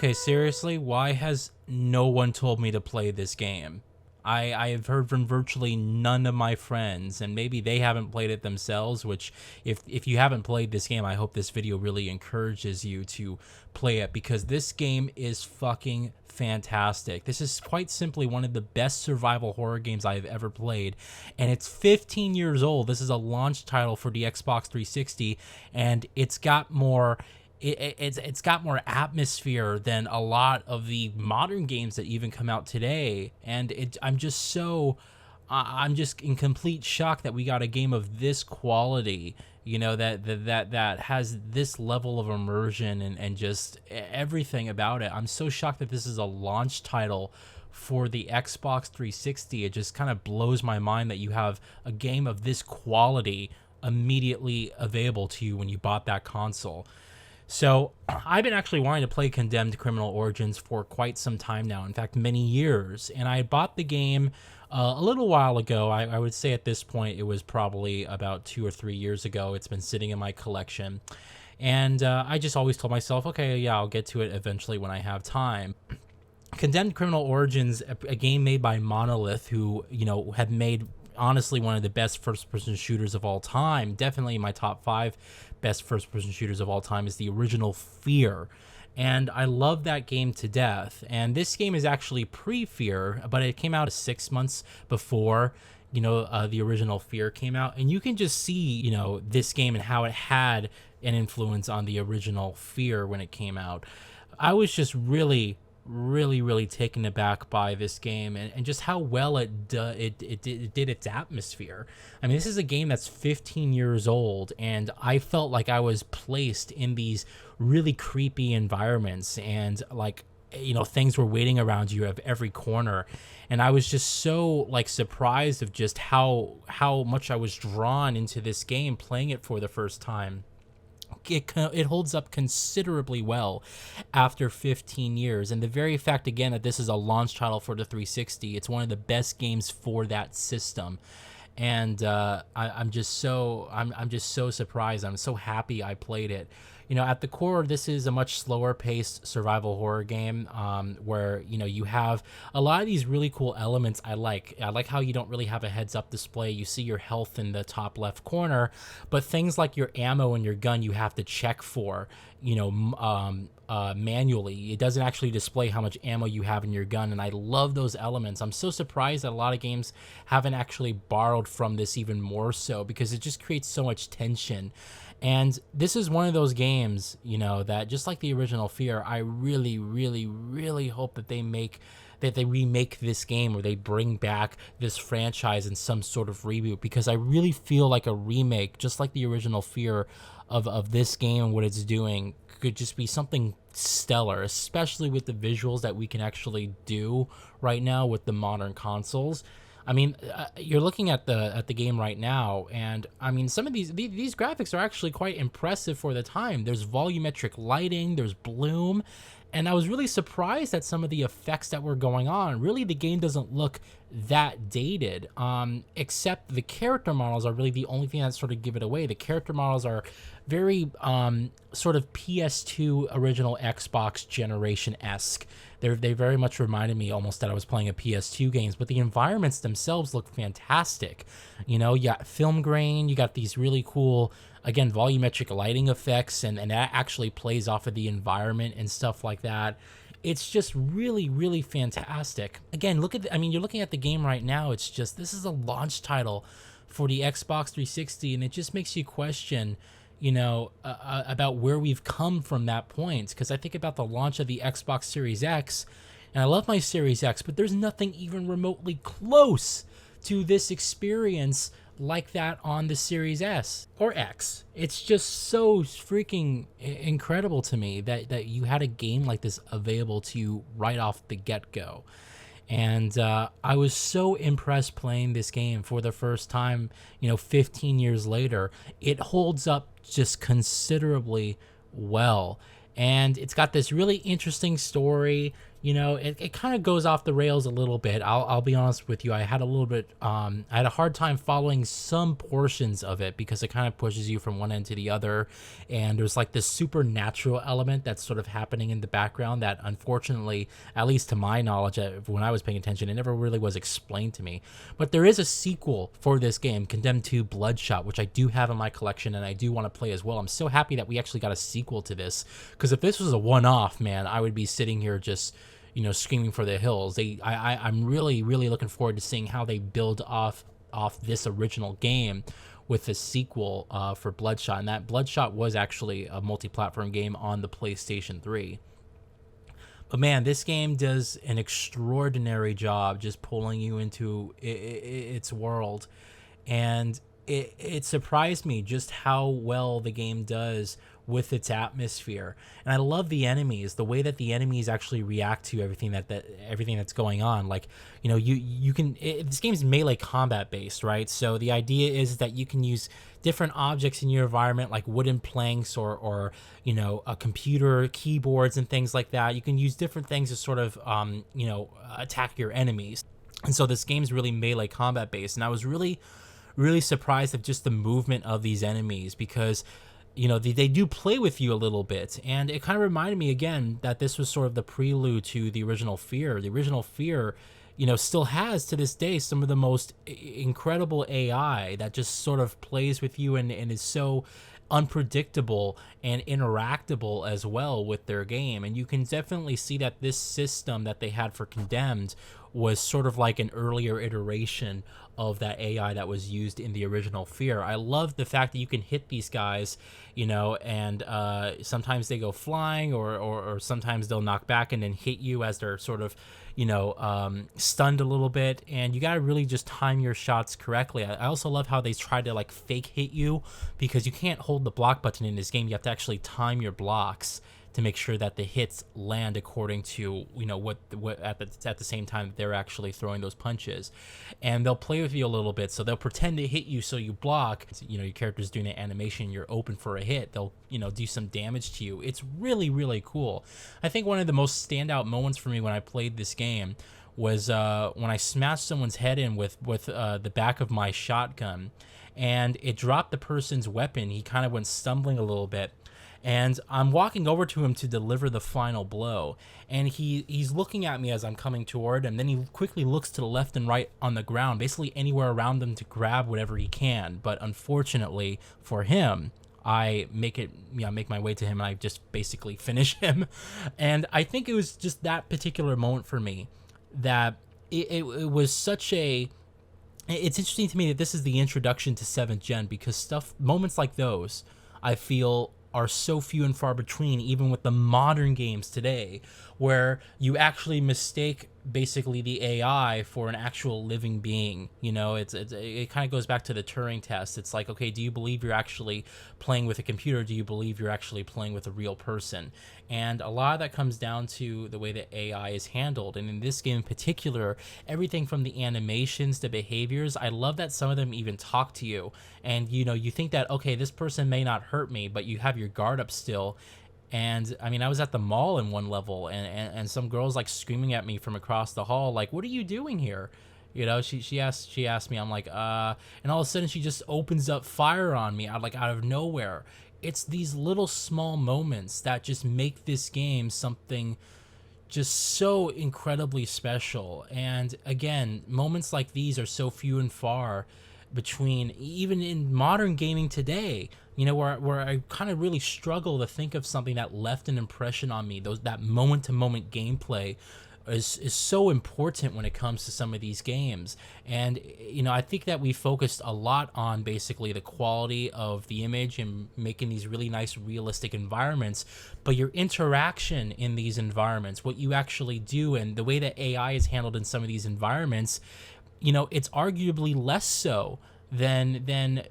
Okay, seriously, why has no one told me to play this game? I have heard from virtually none of my friends, and maybe they haven't played it themselves, which if you haven't played this game, I hope this video really encourages you to play it, because this game is fucking fantastic. This is quite simply one of the best survival horror games I've ever played, and it's 15 years old. This is a launch title for the Xbox 360, and it's got more it's got more atmosphere than a lot of the modern games that even come out today, and I'm just in complete shock that we got a game of this quality, that has this level of immersion and just everything about it. I'm so shocked that this is a launch title for the Xbox 360. It just kind of blows my mind that you have a game of this quality immediately available to you when you bought that console. So I've been actually wanting to play Condemned Criminal Origins for quite some time now, in fact, many years. And I bought the game a little while ago. I would say at this point it was probably about 2 or 3 years ago. It's been sitting in my collection. And I just always told myself, okay, yeah, I'll get to it eventually when I have time. Condemned Criminal Origins, a game made by Monolith, who, have made honestly one of the best first-person shooters of all time. Definitely in my top 5 best first-person shooters of all time is the original Fear. And I love that game to death. And this game is actually pre-Fear, but it came out 6 months before, the original Fear came out. And you can just see, this game and how it had an influence on the original Fear when it came out. I was just really taken aback by this game and just how well it did its atmosphere. I mean, this is a game that's 15 years old, and I felt like I was placed in these really creepy environments, and things were waiting around you at every corner. And I was just so surprised of just how much I was drawn into this game playing it for the first time. It holds up considerably well after 15 years, and the very fact again that this is a launch title for the 360, it's one of the best games for that system. And I'm just so surprised. I'm so happy I played it. At the core, this is a much slower paced survival horror game, where you have a lot of these really cool elements. I like how you don't really have a heads up display. You see your health in the top left corner, but things like your ammo and your gun you have to check for, manually. It doesn't actually display how much ammo you have in your gun, and I love those elements. I'm so surprised that a lot of games haven't actually borrowed from this even more so, because it just creates so much tension. And this is one of those games, that just like the original Fear, I really hope that they remake this game, or they bring back this franchise in some sort of reboot, because I really feel like a remake, just like the original Fear of this game and what it's doing, could just be something stellar, especially with the visuals that we can actually do right now with the modern consoles. I mean, you're looking at the game right now, and I mean, some of these graphics are actually quite impressive for the time. There's volumetric lighting, there's bloom, and I was really surprised at some of the effects that were going on. Really, the game doesn't look that dated, except the character models are really the only thing that sort of give it away. The character models are very sort of PS2 original Xbox generation-esque. They very much reminded me almost that I was playing a PS2 games, but the environments themselves look fantastic. You got film grain, you got these really cool, again, volumetric lighting effects, and that actually plays off of the environment and stuff like that. It's just really fantastic. Again, you're looking at the game right now. It's just, this is a launch title for the Xbox 360, and it just makes you question, about where we've come from that point. Because I think about the launch of the Xbox Series X, and I love my Series X, but there's nothing even remotely close to this experience like that on the Series S or X. It's just so freaking incredible to me that you had a game like this available to you right off the get-go. And I was so impressed playing this game for the first time, 15 years later. It holds up just considerably well. And it's got this really interesting story. it kind of goes off the rails a little bit. I'll be honest with you. I had a little bit, I had a hard time following some portions of it because it kind of pushes you from one end to the other. And there's like this supernatural element that's sort of happening in the background that unfortunately, at least to my knowledge, when I was paying attention, it never really was explained to me. But there is a sequel for this game, Condemned 2 Bloodshot, which I do have in my collection and I do want to play as well. I'm so happy that we actually got a sequel to this, because if this was a one-off, man, I would be sitting here just screaming for the hills. I'm really, really looking forward to seeing how they build off this original game with the sequel for Bloodshot. And that Bloodshot was actually a multi-platform game on the PlayStation 3. But man, this game does an extraordinary job just pulling you into its world. And it surprised me just how well the game does with its atmosphere. And I love the enemies, the way that the enemies actually react to everything everything that's going on. Like, you can this game's melee combat based, right? So the idea is that you can use different objects in your environment, like wooden planks or a computer keyboards and things like that. You can use different things to sort of attack your enemies. And so this game's really melee combat based, and I was really surprised at just the movement of these enemies, because they do play with you a little bit. And it kind of reminded me again that this was sort of the prelude to the original Fear. The original Fear, still has to this day some of the most incredible AI that just sort of plays with you and is so unpredictable and interactable as well with their game. And you can definitely see that this system that they had for Condemned was sort of like an earlier iteration of that AI that was used in the original Fear. I love the fact that you can hit these guys, and sometimes they go flying, or sometimes they'll knock back and then hit you as they're sort of, stunned a little bit. And you got to really just time your shots correctly. I also love how they try to like fake hit you, because you can't hold the block button in this game. You have to actually time your blocks to make sure that the hits land according to what at the same time that they're actually throwing those punches. And they'll play with you a little bit, so they'll pretend to hit you so you block. Your character's doing an animation, you're open for a hit, they'll do some damage to you. It's really, really cool. I think one of the most standout moments for me when I played this game was when I smashed someone's head in with the back of my shotgun, and it dropped the person's weapon. He kind of went stumbling a little bit, and I'm walking over to him to deliver the final blow, and he's looking at me as I'm coming toward him. Then he quickly looks to the left and right on the ground, basically anywhere around him, to grab whatever he can. But unfortunately for him, I make my way to him, and I just basically finish him. And I think it was just that particular moment for me that it was such a... It's interesting to me that this is the introduction to 7th gen, because moments like those, I feel, are so few and far between, even with the modern games today, where you actually mistake basically the AI for an actual living being. It kind of goes back to the Turing test. It's like, okay, do you believe you're actually playing with a computer? Do you believe you're actually playing with a real person? And a lot of that comes down to the way that AI is handled. And in this game in particular, everything from the animations to behaviors, I love that some of them even talk to you. And you think that, okay, this person may not hurt me, but you have your guard up still. And I mean, I was at the mall in one level, and some girl's like screaming at me from across the hall, like, "What are you doing here?" She asked me. I'm like, and all of a sudden she just opens up fire on me out of nowhere. It's these little small moments that just make this game something just so incredibly special. And again, moments like these are so few and far between, even in modern gaming today, where I kind of really struggle to think of something that left an impression on me. That moment-to-moment gameplay is so important when it comes to some of these games. And I think that we focused a lot on basically the quality of the image and making these really nice realistic environments, but your interaction in these environments, what you actually do, and the way that AI is handled in some of these environments, it's arguably less so than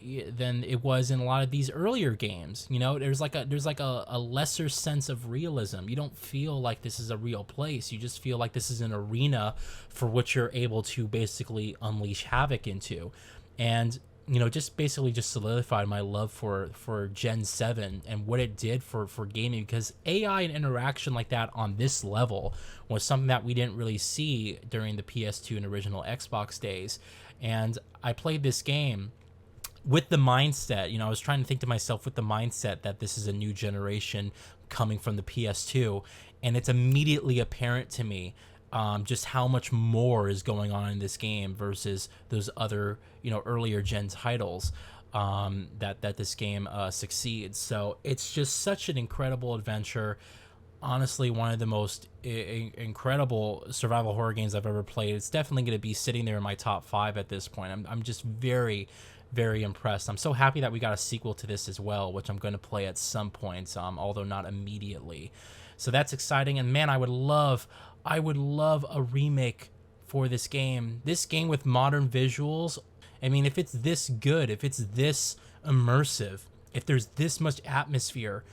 it was in a lot of these earlier games. There's like a lesser sense of realism. You don't feel like this is a real place. You just feel like this is an arena for which you're able to basically unleash havoc into. And just basically just solidified my love for Gen 7 and what it did for gaming, because AI and interaction like that on this level was something that we didn't really see during the PS2 and original Xbox days. And I played this game with the mindset, I was trying to think to myself with the mindset that this is a new generation coming from the PS2, and it's immediately apparent to me just how much more is going on in this game versus those other, earlier gen titles that this game succeeds. So it's just such an incredible adventure. Honestly, one of the most incredible survival horror games I've ever played. It's definitely going to be sitting there in my top 5 at this point. I'm just very, very impressed. I'm so happy that we got a sequel to this as well, which I'm going to play at some point, although not immediately. So that's exciting. And man, I would love a remake for this game. This game with modern visuals. I mean, if it's this good, if it's this immersive, if there's this much atmosphere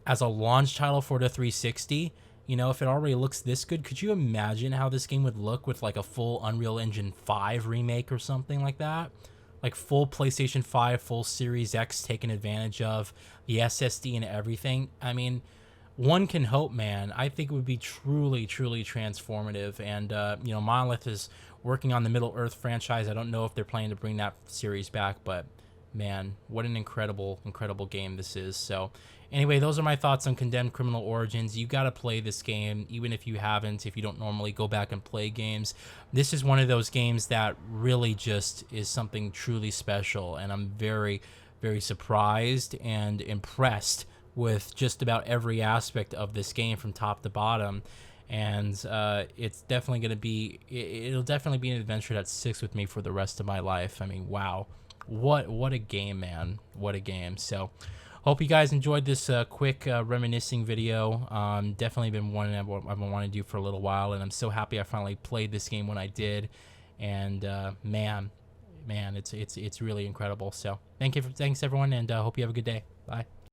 as a launch title for the 360, if it already looks this good, could you imagine how this game would look with like a full Unreal Engine 5 remake or something like that? Like full PlayStation 5, full Series X taken advantage of, the SSD and everything. I mean, one can hope, man. I think it would be truly, truly transformative. And, Monolith is working on the Middle-earth franchise. I don't know if they're planning to bring that series back, but man, what an incredible, incredible game this is. So anyway, those are my thoughts on Condemned Criminal Origins. You got to play this game, even if you haven't, if you don't normally go back and play games. This is one of those games that really just is something truly special, and I'm very, very surprised and impressed with just about every aspect of this game from top to bottom. And it's definitely going to be, it'll definitely be an adventure that sticks with me for the rest of my life. I mean, wow. What a game, man. What a game. So hope you guys enjoyed this quick reminiscing video. Definitely been one I've been wanting to do for a little while, and I'm so happy I finally played this game when I did. And man, it's really incredible. So thanks everyone, and hope you have a good day. Bye.